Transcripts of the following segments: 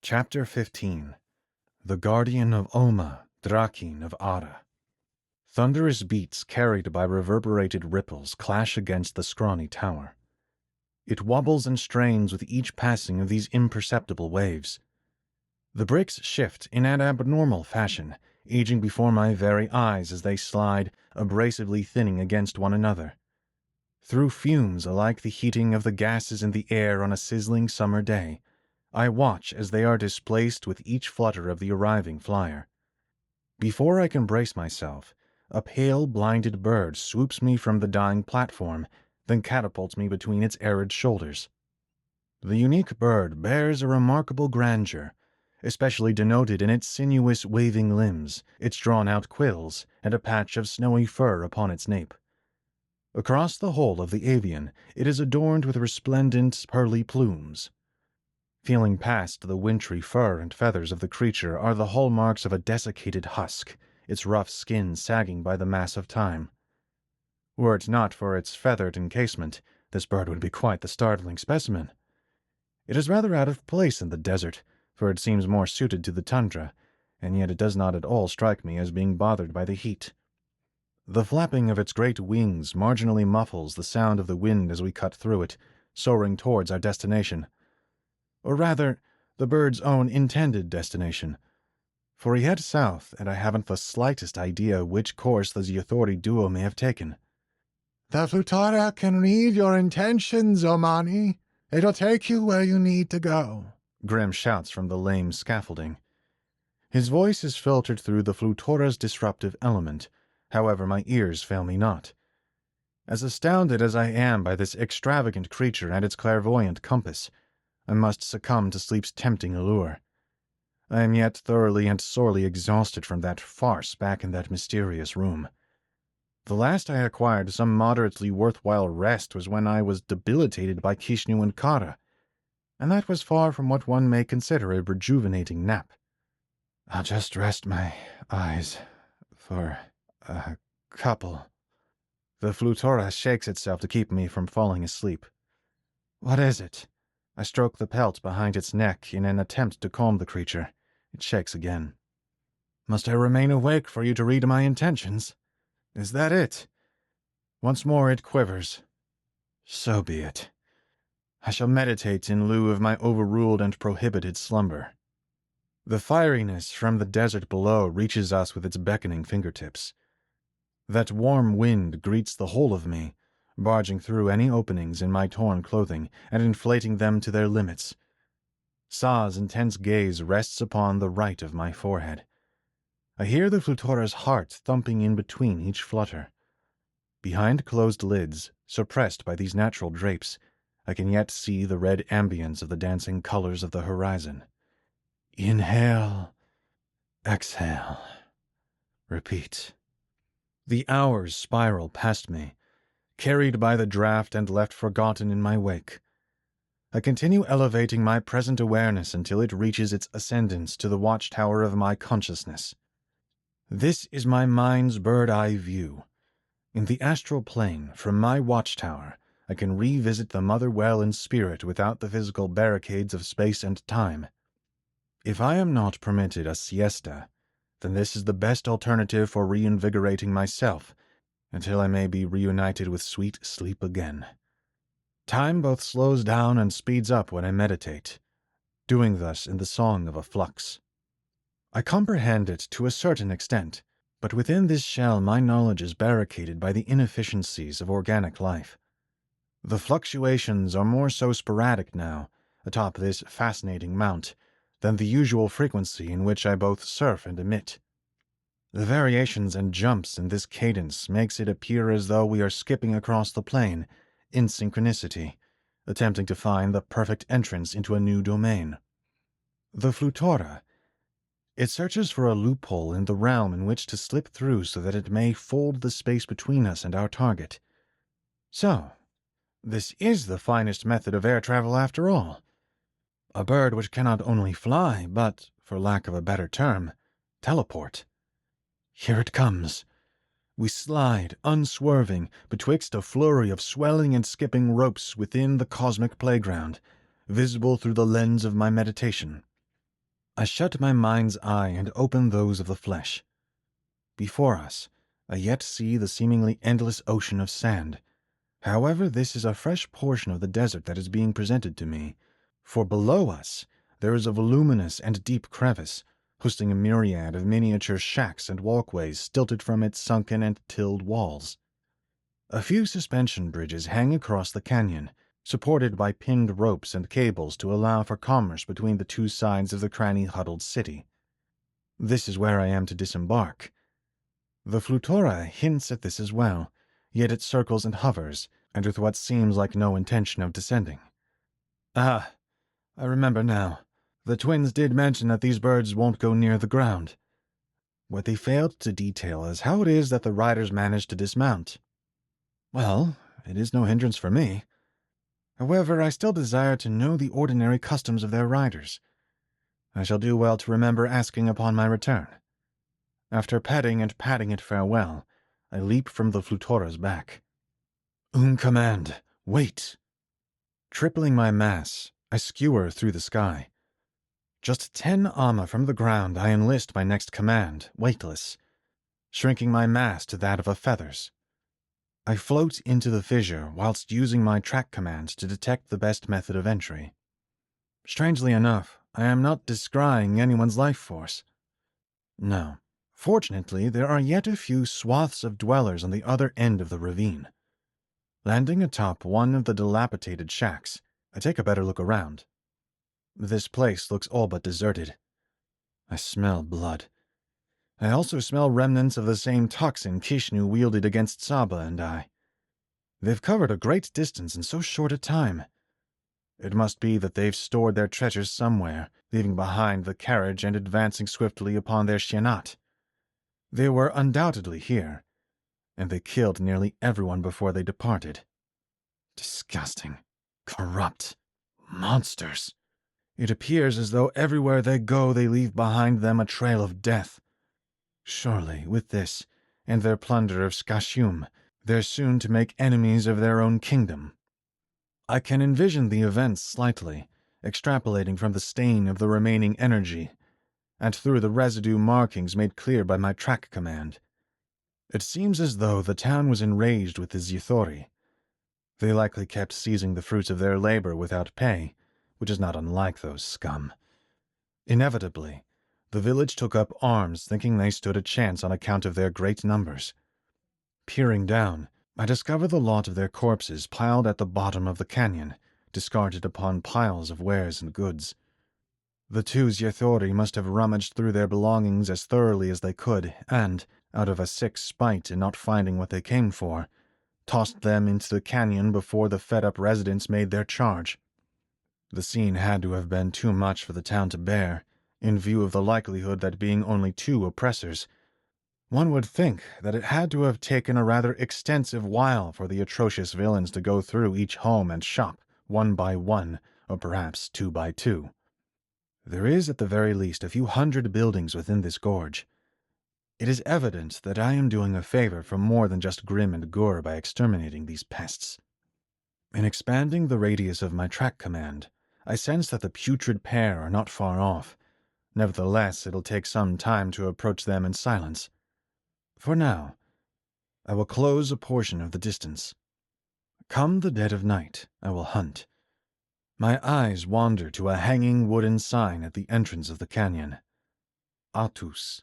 Chapter 15. The Guardian of Oma, Drakin of Arah. Thunderous beats carried by reverberated ripples clash against the scrawny tower. It wobbles and strains with each passing of these imperceptible waves. The bricks shift in an abnormal fashion, aging before my very eyes as they slide, abrasively thinning against one another. Through fumes like the heating of the gases in the air on a sizzling summer day, I watch as they are displaced with each flutter of the arriving flyer. Before I can brace myself, a pale, blinded bird swoops me from the dying platform, then catapults me between its arid shoulders. The unique bird bears a remarkable grandeur, especially denoted in its sinuous, waving limbs, its drawn-out quills, and a patch of snowy fur upon its nape. Across the whole of the avian, it is adorned with resplendent, pearly plumes. Feeling past the wintry fur and feathers of the creature are the hallmarks of a desiccated husk, its rough skin sagging by the mass of time. Were it not for its feathered encasement, this bird would be quite the startling specimen. It is rather out of place in the desert, for it seems more suited to the tundra, and yet it does not at all strike me as being bothered by the heat. The flapping of its great wings marginally muffles the sound of the wind as we cut through it, soaring towards our destination. Or rather, the bird's own intended destination. For he heads south, and I haven't the slightest idea which course the Zyathori duo may have taken. The Flutora can read your intentions, Omani. It'll take you where you need to go, Grim shouts from the lame scaffolding. His voice is filtered through the Flutora's disruptive element, however my ears fail me not. As astounded as I am by this extravagant creature and its clairvoyant compass, I must succumb to sleep's tempting allure. I am yet thoroughly and sorely exhausted from that farce back in that mysterious room. The last I acquired some moderately worthwhile rest was when I was debilitated by Kishnu and Kara, and that was far from what one may consider a rejuvenating nap. I'll just rest my eyes for a couple. The Flutora shakes itself to keep me from falling asleep. What is it? I stroke the pelt behind its neck in an attempt to calm the creature. It shakes again. Must I remain awake for you to read my intentions? Is that it? Once more it quivers. So be it. I shall meditate in lieu of my overruled and prohibited slumber. The fieriness from the desert below reaches us with its beckoning fingertips. That warm wind greets the whole of me, barging through any openings in my torn clothing and inflating them to their limits. Sa's intense gaze rests upon the right of my forehead. I hear the Flutora's heart thumping in between each flutter. Behind closed lids, suppressed by these natural drapes, I can yet see the red ambience of the dancing colors of the horizon. Inhale, exhale, repeat. The hours spiral past me, carried by the draft and left forgotten in my wake. I continue elevating my present awareness until it reaches its ascendance to the watchtower of my consciousness. This is my mind's bird-eye view. In the astral plane, from my watchtower, I can revisit the mother well in spirit without the physical barricades of space and time. If I am not permitted a siesta, then this is the best alternative for reinvigorating myself, until I may be reunited with sweet sleep again. Time both slows down and speeds up when I meditate, doing thus in the song of a flux. I comprehend it to a certain extent, but within this shell my knowledge is barricaded by the inefficiencies of organic life. The fluctuations are more so sporadic now, atop this fascinating mount, than the usual frequency in which I both surf and emit. The variations and jumps in this cadence makes it appear as though we are skipping across the plane, in synchronicity, attempting to find the perfect entrance into a new domain. The Flutora. It searches for a loophole in the realm in which to slip through so that it may fold the space between us and our target. So, this is the finest method of air travel after all. A bird which cannot only fly, but, for lack of a better term, teleport. Here it comes. We slide, unswerving, betwixt a flurry of swelling and skipping ropes within the cosmic playground, visible through the lens of my meditation. I shut my mind's eye and opened those of the flesh. Before us, I yet see the seemingly endless ocean of sand. However, this is a fresh portion of the desert that is being presented to me, for below us there is a voluminous and deep crevice, hosting a myriad of miniature shacks and walkways stilted from its sunken and tilled walls. A few suspension bridges hang across the canyon, supported by pinned ropes and cables to allow for commerce between the two sides of the cranny-huddled city. This is where I am to disembark. The Flutora hints at this as well, yet it circles and hovers, and with what seems like no intention of descending. Ah, I remember now. The twins did mention that these birds won't go near the ground. What they failed to detail is how it is that the riders managed to dismount. Well, it is no hindrance for me. However, I still desire to know the ordinary customs of their riders. I shall do well to remember asking upon my return. After petting and patting it farewell, I leap from the Flutora's back. Command, wait! Tripling my mass, I skewer through the sky. Just 10 amma from the ground, I enlist my next command, weightless, shrinking my mass to that of a feather's. I float into the fissure whilst using my track command to detect the best method of entry. Strangely enough, I am not descrying anyone's life force. No. Fortunately, there are yet a few swaths of dwellers on the other end of the ravine. Landing atop one of the dilapidated shacks, I take a better look around. This place looks all but deserted. I smell blood. I also smell remnants of the same toxin Kishnu wielded against Saba and I. They've covered a great distance in so short a time. It must be that they've stored their treasures somewhere, leaving behind the carriage and advancing swiftly upon their shenat. They were undoubtedly here, and they killed nearly everyone before they departed. Disgusting. Corrupt. Monsters. It appears as though everywhere they go they leave behind them a trail of death. Surely, with this, and their plunder of Skashum, they're soon to make enemies of their own kingdom. I can envision the events slightly, extrapolating from the stain of the remaining energy, and through the residue markings made clear by my track command. It seems as though the town was enraged with the Zithori. They likely kept seizing the fruits of their labor without pay, which is not unlike those scum. Inevitably, the village took up arms thinking they stood a chance on account of their great numbers. Peering down, I discover the lot of their corpses piled at the bottom of the canyon, discarded upon piles of wares and goods. The two Zithori must have rummaged through their belongings as thoroughly as they could, and, out of a sick spite in not finding what they came for, tossed them into the canyon before the fed-up residents made their charge. The scene had to have been too much for the town to bear, in view of the likelihood that being only 2 oppressors, one would think that it had to have taken a rather extensive while for the atrocious villains to go through each home and shop, 1 by 1, or perhaps 2 by 2. There is at the very least a few hundred buildings within this gorge. It is evident that I am doing a favor for more than just Grim and Gur by exterminating these pests. In expanding the radius of my track command, I sense that the putrid pair are not far off. Nevertheless, it'll take some time to approach them in silence. For now, I will close a portion of the distance. Come the dead of night, I will hunt. My eyes wander to a hanging wooden sign at the entrance of the canyon. Atus.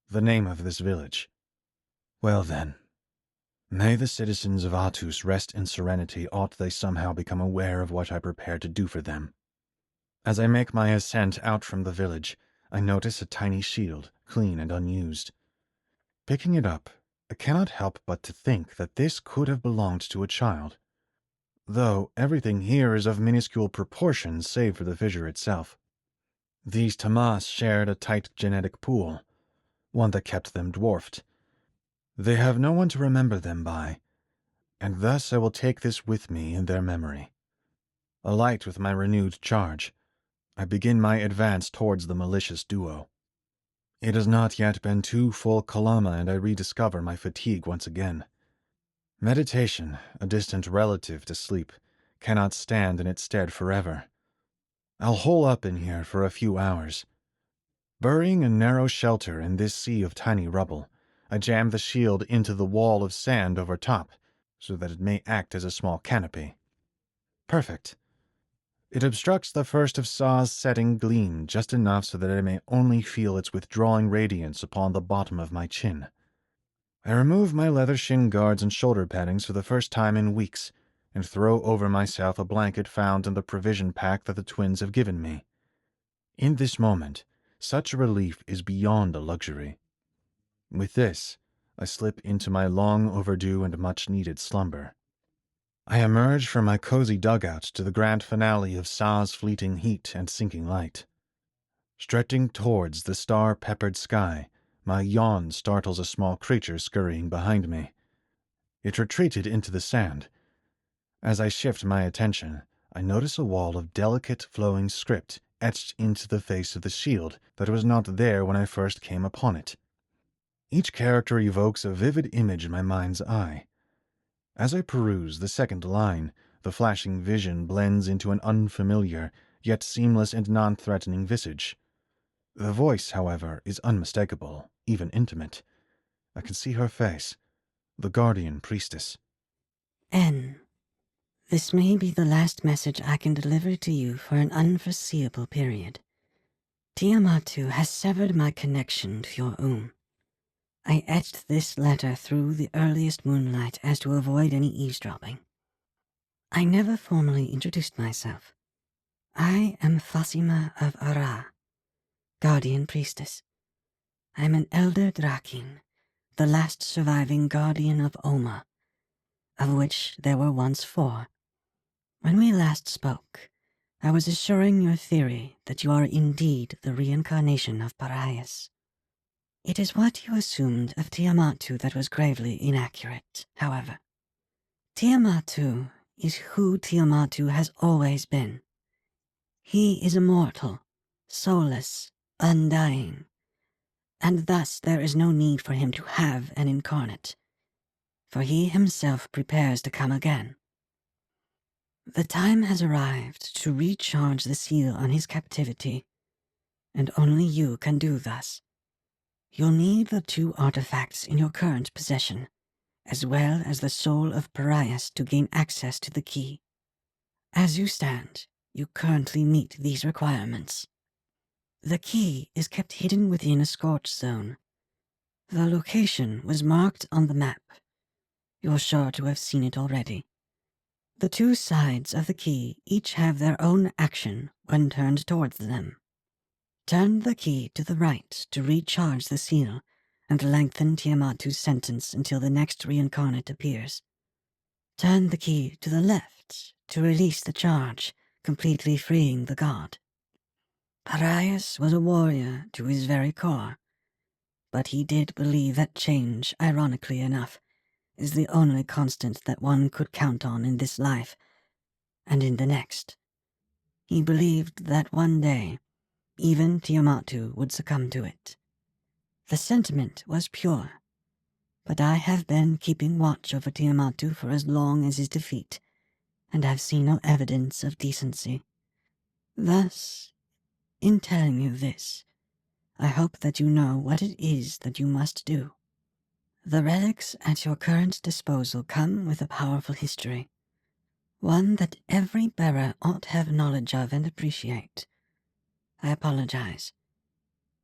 The name of this village. Well then, may the citizens of Atus rest in serenity ought they somehow become aware of what I prepare to do for them. As I make my ascent out from the village, I notice a tiny shield, clean and unused. Picking it up, I cannot help but to think that this could have belonged to a child. Though everything here is of minuscule proportions save for the fissure itself. These Tamas shared a tight genetic pool, one that kept them dwarfed. They have no one to remember them by, and thus I will take this with me in their memory. Alight with my renewed charge, I begin my advance towards the malicious duo. It has not yet been 2 full kalama and I rediscover my fatigue once again. Meditation, a distant relative to sleep, cannot stand in its stead forever. I'll hole up in here for a few hours, Burying a narrow shelter in this sea of tiny rubble, I jam the shield into the wall of sand over top, so that it may act as a small canopy. Perfect. It obstructs the first of Sa's setting gleam just enough so that I may only feel its withdrawing radiance upon the bottom of my chin. I remove my leather shin guards and shoulder paddings for the first time in weeks, and throw over myself a blanket found in the provision pack that the twins have given me. In this moment, such a relief is beyond a luxury. With this, I slip into my long overdue and much-needed slumber. I emerge from my cozy dugout to the grand finale of Sa's fleeting heat and sinking light. Stretching towards the star-peppered sky, my yawn startles a small creature scurrying behind me. It retreated into the sand. As I shift my attention, I notice a wall of delicate flowing script etched into the face of the shield that was not there when I first came upon it. Each character evokes a vivid image in my mind's eye. As I peruse the second line, the flashing vision blends into an unfamiliar, yet seamless and non-threatening visage. The voice, however, is unmistakable, even intimate. I can see her face, the guardian priestess. N. This may be the last message I can deliver to you for an unforeseeable period. Tiamatu has severed my connection to your I etched this letter through the earliest moonlight as to avoid any eavesdropping. I never formally introduced myself. I am Fatima of Arah, guardian priestess. I am an elder Drakin, the last surviving guardian of Oma, of which there were once 4. When we last spoke, I was assuring your theory that you are indeed the reincarnation of Parias. It is what you assumed of Tiamatu that was gravely inaccurate, however. Tiamatu is who Tiamatu has always been. He is immortal, soulless, undying, and thus there is no need for him to have an incarnate, for he himself prepares to come again. The time has arrived to recharge the seal on his captivity, and only you can do thus. You'll need the 2 artifacts in your current possession, as well as the soul of Parias to gain access to the key. As you stand, you currently meet these requirements. The key is kept hidden within a scorch zone. The location was marked on the map. You're sure to have seen it already. The 2 sides of the key each have their own action when turned towards them. Turn the key to the right to recharge the seal and lengthen Tiamatu's sentence until the next reincarnate appears. Turn the key to the left to release the charge, completely freeing the god. Parias was a warrior to his very core, but he did believe that change, ironically enough, is the only constant that one could count on in this life and in the next. He believed that one day, even Tiamatu would succumb to it. The sentiment was pure, but I have been keeping watch over Tiamatu for as long as his defeat, and have seen no evidence of decency. Thus, in telling you this, I hope that you know what it is that you must do. The relics at your current disposal come with a powerful history, one that every bearer ought to have knowledge of and appreciate. I apologize,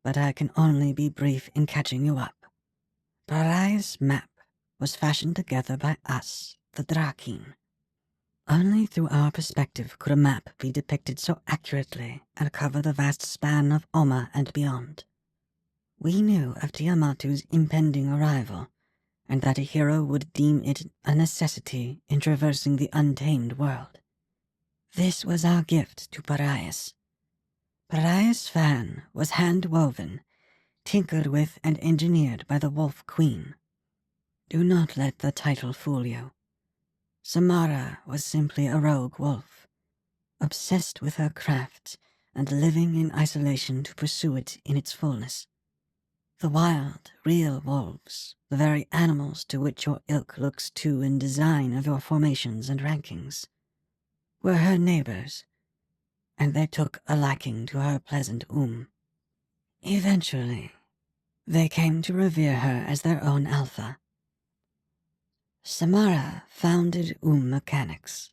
but I can only be brief in catching you up. Parai's map was fashioned together by us, the Drakin. Only through our perspective could a map be depicted so accurately and cover the vast span of Oma and beyond. We knew of Tiamatu's impending arrival, and that a hero would deem it a necessity in traversing the untamed world. This was our gift to Parias. Parias' fan was hand-woven, tinkered with and engineered by the Wolf Queen. Do not let the title fool you. Samara was simply a rogue wolf, obsessed with her craft and living in isolation to pursue it in its fullness. The wild, real wolves, the very animals to which your ilk looks to in design of your formations and rankings, were her neighbors, and they took a liking to her pleasant Eventually, they came to revere her as their own alpha. Samara founded Mechanics.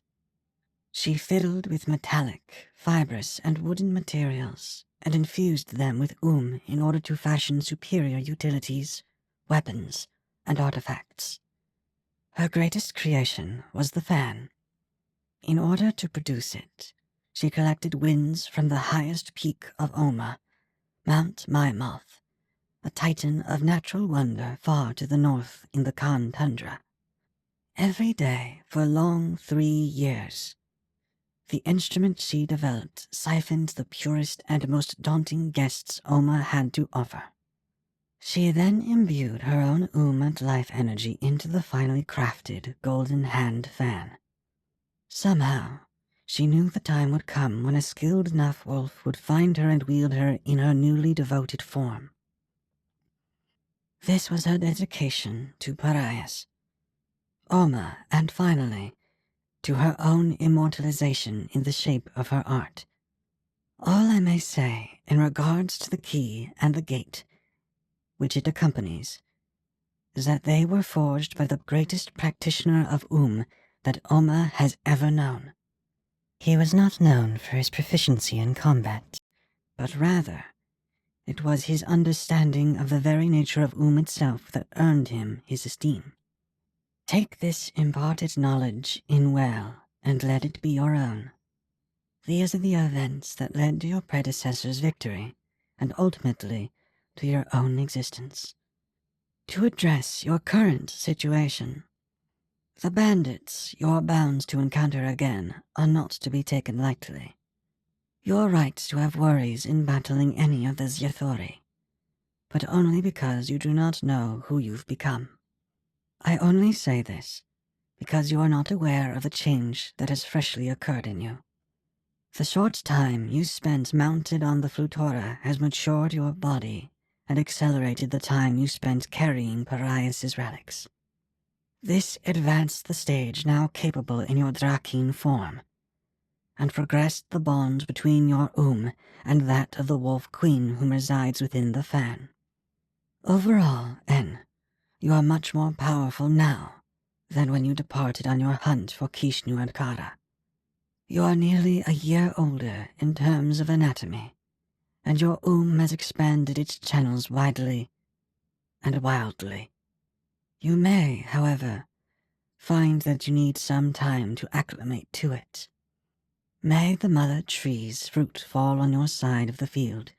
She fiddled with metallic, fibrous, and wooden materials and infused them with in order to fashion superior utilities, weapons, and artifacts. Her greatest creation was the fan. In order to produce it, she collected winds from the highest peak of Oma, Mount Maimath, a titan of natural wonder far to the north in the Khan tundra. Every day for long 3 years, the instrument she developed siphoned the purest and most daunting guests Oma had to offer. She then imbued her own and life energy into the finely crafted golden hand fan. Somehow, she knew the time would come when a skilled enough wolf would find her and wield her in her newly devoted form. This was her dedication to Parias, Oma, and finally, to her own immortalization in the shape of her art. All I may say in regards to the key and the gate, which it accompanies, is that they were forged by the greatest practitioner of that Oma has ever known. He was not known for his proficiency in combat, but rather it was his understanding of the very nature of itself that earned him his esteem. Take this imparted knowledge in well and let it be your own. These are the events that led to your predecessor's victory and ultimately to your own existence. To address your current situation, the bandits you're bound to encounter again are not to be taken lightly. You're right to have worries in battling any of the Zyathori, but only because you do not know who you've become. I only say this because you are not aware of the change that has freshly occurred in you. The short time you spent mounted on the Flutora has matured your body and accelerated the time you spent carrying Parias' relics. This advanced the stage now capable in your Drakin form, and progressed the bond between your and that of the Wolf Queen whom resides within the fan. Overall, you are much more powerful now than when you departed on your hunt for Kishnu and Kara. You are nearly a year older in terms of anatomy, and your has expanded its channels widely and wildly. You may, however, find that you need some time to acclimate to it. May the mother tree's fruit fall on your side of the field,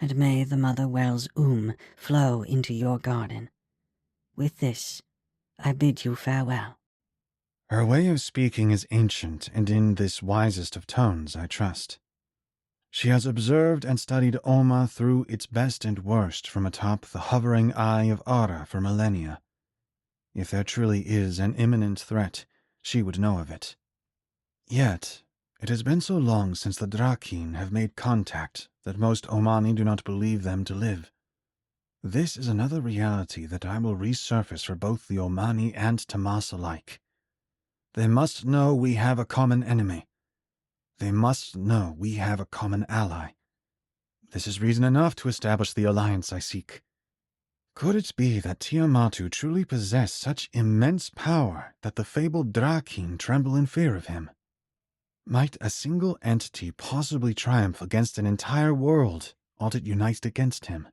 and may the mother well's flow into your garden. With this, I bid you farewell. Her way of speaking is ancient, and in this wisest of tones, I trust. She has observed and studied Oma through its best and worst from atop the hovering eye of Arah for millennia. If there truly is an imminent threat, she would know of it. Yet, it has been so long since the Drakin have made contact that most Omani do not believe them to live. This is another reality that I will resurface for both the Omani and Tamas alike. They must know we have a common enemy. They must know we have a common ally. This is reason enough to establish the alliance I seek. Could it be that Tiamatu truly possessed such immense power that the fabled Drakin tremble in fear of him? Might a single entity possibly triumph against an entire world, all it unites against him?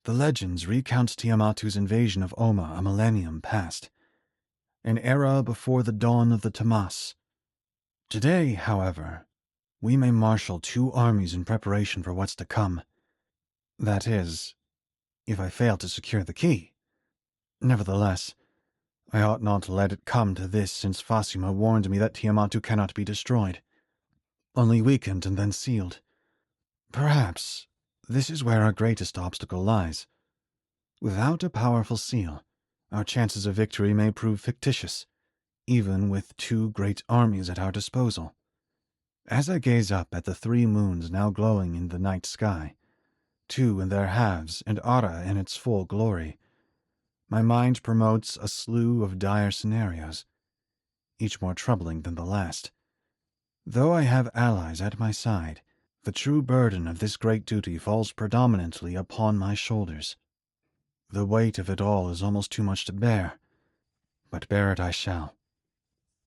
The legends recount Tiamatu's invasion of Oma a millennium past, an era before the dawn of the Tamas. Today, however, we may marshal 2 armies in preparation for what's to come. That is, if I fail to secure the key. Nevertheless, I ought not to let it come to this, since Fasima warned me that Tiamatu cannot be destroyed, only weakened and then sealed. Perhaps this is where our greatest obstacle lies. Without a powerful seal, our chances of victory may prove fictitious, even with 2 great armies at our disposal. As I gaze up at the 3 moons now glowing in the night sky, 2 in their halves and Arah in its full glory, my mind promotes a slew of dire scenarios, each more troubling than the last. Though I have allies at my side, The true burden of this great duty falls predominantly upon my shoulders. The weight of it all is almost too much to bear, but bear it I shall.